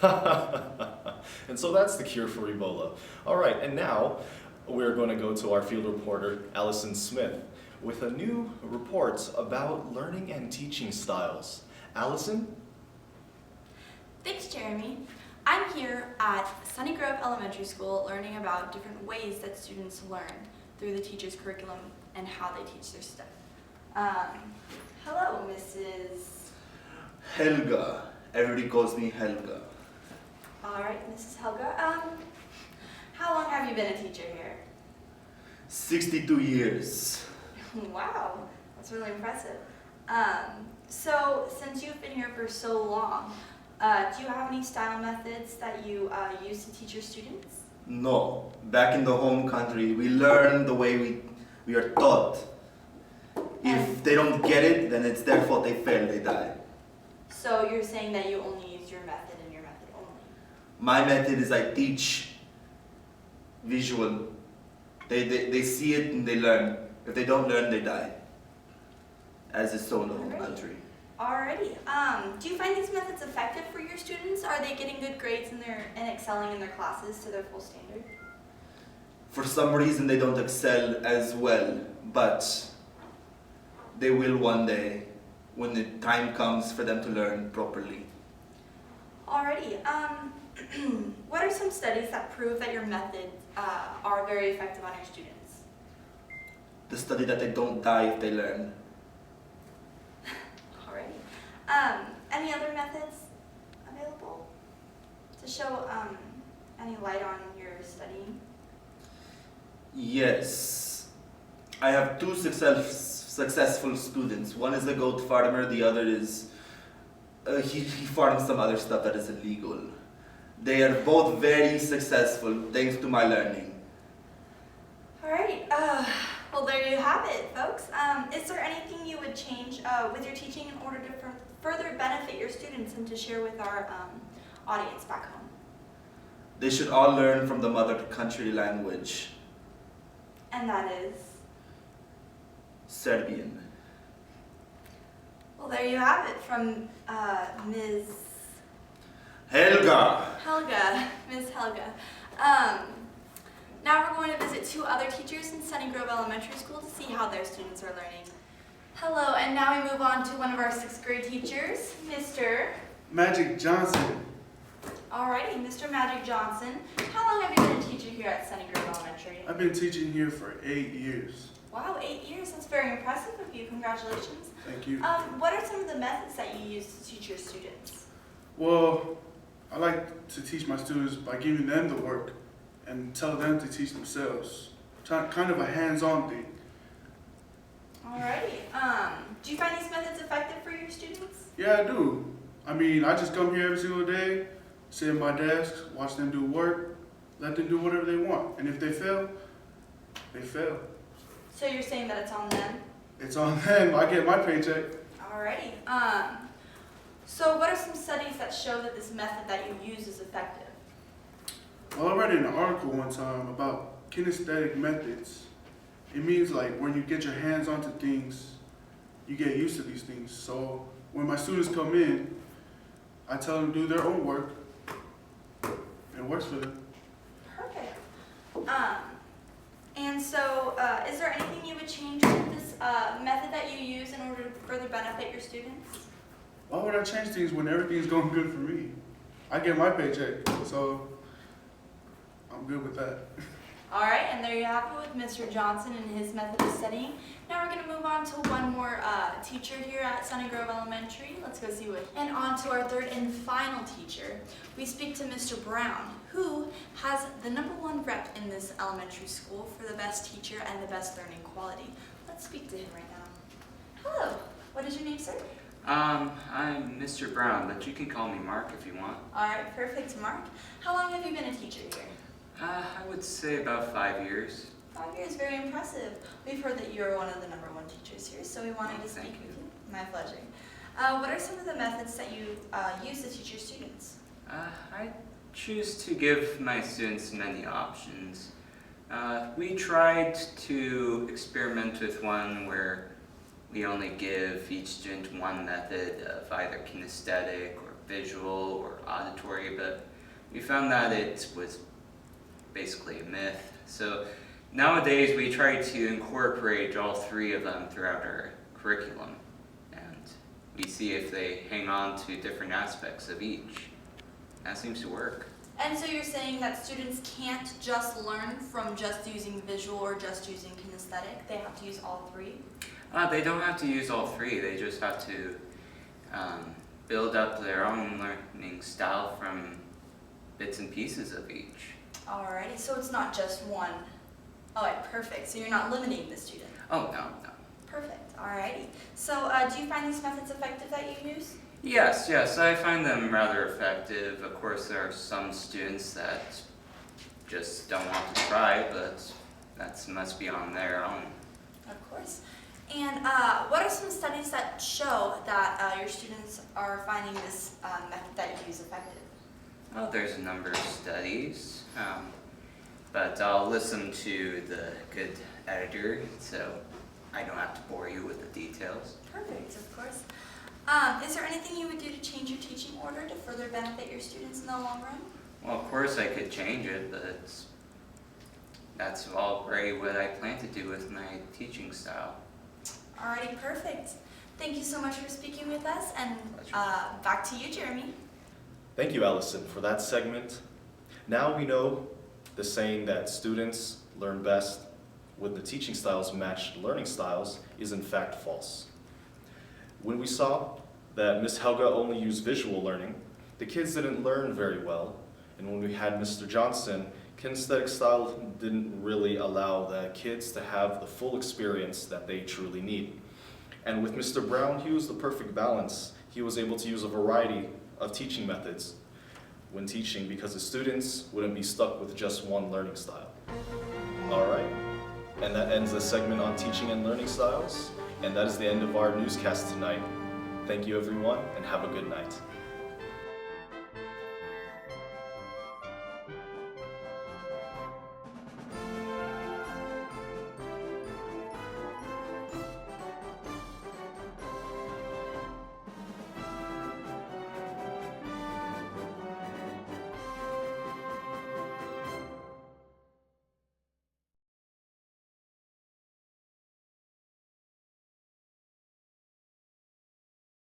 And so that's the cure for Ebola. All right, and now we're going to go to our field reporter, Allison Smith, with a new report about learning and teaching styles. Allison? Thanks, Jeremy. I'm here at Sunny Grove Elementary School learning about different ways that students learn through the teacher's curriculum and how they teach their stuff. Hello, Mrs. Helga. Everybody calls me Helga. All right, Mrs. Helga. How long have you been a teacher here? 62 years. Wow, that's really impressive. So since you've been here for so long, do you have any style methods that you use to teach your students? No. Back in the home country, we learn the way we are taught. If they don't get it, then it's their fault. They fail, they die. So you're saying that you only use your method and your method only? My method is I teach visual. They see it and they learn. If they don't learn, they die. As is so in the home country. Alrighty. Do you find these methods effective for your students? Are they getting good grades and excelling in their classes to their full standard? For some reason, they don't excel as well, but they will one day when the time comes for them to learn properly. Alrighty. What are some studies that prove that your methods are very effective on your students? The study that they don't die if they learn. Alrighty. Any other methods available to show any light on your studying? Yes. I have two successful students. One is a goat farmer, the other is he farms some other stuff that is illegal. They are both very successful thanks to my learning. Alright, well there you have it, folks. Is there anything you would change with your teaching in order to further benefit your students and to share with our audience back home? They should all learn from the mother country language. And that is? Serbian. Well, there you have it from Ms. Helga. Ms. Helga. Now we're going to visit two other teachers in Sunny Grove Elementary School to see how their students are learning. Hello, and now we move on to one of our 6th grade teachers, Mr. Magic Johnson. Alrighty, Mr. Magic Johnson. How long have you been a teacher here at Sunny Grove Elementary? I've been teaching here for 8 years. Wow, 8 years. That's very impressive of you. Congratulations. Thank you. What are some of the methods that you use to teach your students? Well, I like to teach my students by giving them the work and tell them to teach themselves. Kind of a hands-on thing. Alrighty. Do you find these methods effective for your students? Yeah, I do. I mean, I just come here every single day, sit at my desk, watch them do work, let them do whatever they want. And if they fail, they fail. So you're saying that it's on them? It's on them. I get my paycheck. Alrighty. So what are some studies that show that this method that you use is effective? Well, I read in an article one time about kinesthetic methods. It means like when you get your hands onto things, you get used to these things. So when my students come in, I tell them to do their own work. It works for them. Perfect. And so is there anything you would change with this method that you use in order to further benefit your students? Why would I change things when everything's going good for me? I get my paycheck, so I'm good with that. Alright, and there you have it with Mr. Johnson and his method of studying. Now we're going to move on to one more teacher here at Sunny Grove Elementary. Let's go see what. And on to our third and final teacher. We speak to Mr. Brown, who has the #1 rep in this elementary school for the best teacher and the best learning quality. Let's speak to him right now. Hello, what is your name, sir? I'm Mr. Brown, but you can call me Mark if you want. Alright, perfect, Mark. How long have you been a teacher here? I would say about 5 years. 5 years, very impressive. We've heard that you're one of the #1 teachers here, so we wanted to speak with you. My pleasure. What are some of the methods that you use to teach your students? I choose to give my students many options. We tried to experiment with one where we only give each student one method of either kinesthetic or visual or auditory, but we found that it was basically a myth. So nowadays we try to incorporate all three of them throughout our curriculum, and we see if they hang on to different aspects of each. That seems to work. And so you're saying that students can't just learn from just using visual or just using kinesthetic, they have to use all three? They don't have to use all three, they just have to build up their own learning style from bits and pieces of each. Alrighty, so it's not just one. Alright, perfect. So you're not limiting the student. Oh, no. Perfect, alrighty. So do you find these methods effective that you use? Yes, I find them rather effective. Of course, there are some students that just don't want to try, but that must be on their own. Of course. And what are some studies that show that your students are finding this method that you use effective? Oh, there's a number of studies, but I'll listen to the good editor, so I don't have to bore you with the details. Perfect, of course. Is there anything you would do to change your teaching order to further benefit your students in the long run? Well, of course I could change it, but that's already what I plan to do with my teaching style. Alrighty, perfect. Thank you so much for speaking with us, and back to you, Jeremy. Thank you, Allison, for that segment. Now we know the saying that students learn best when the teaching styles match learning styles is in fact false. When we saw that Ms. Helga only used visual learning, the kids didn't learn very well, and when we had Mr. Johnson, kinesthetic style didn't really allow the kids to have the full experience that they truly need. And with Mr. Brown, he was the perfect balance. He was able to use a variety of teaching methods when teaching because the students wouldn't be stuck with just one learning style. All right, and that ends the segment on teaching and learning styles, and that is the end of our newscast tonight. Thank you, everyone, and have a good night.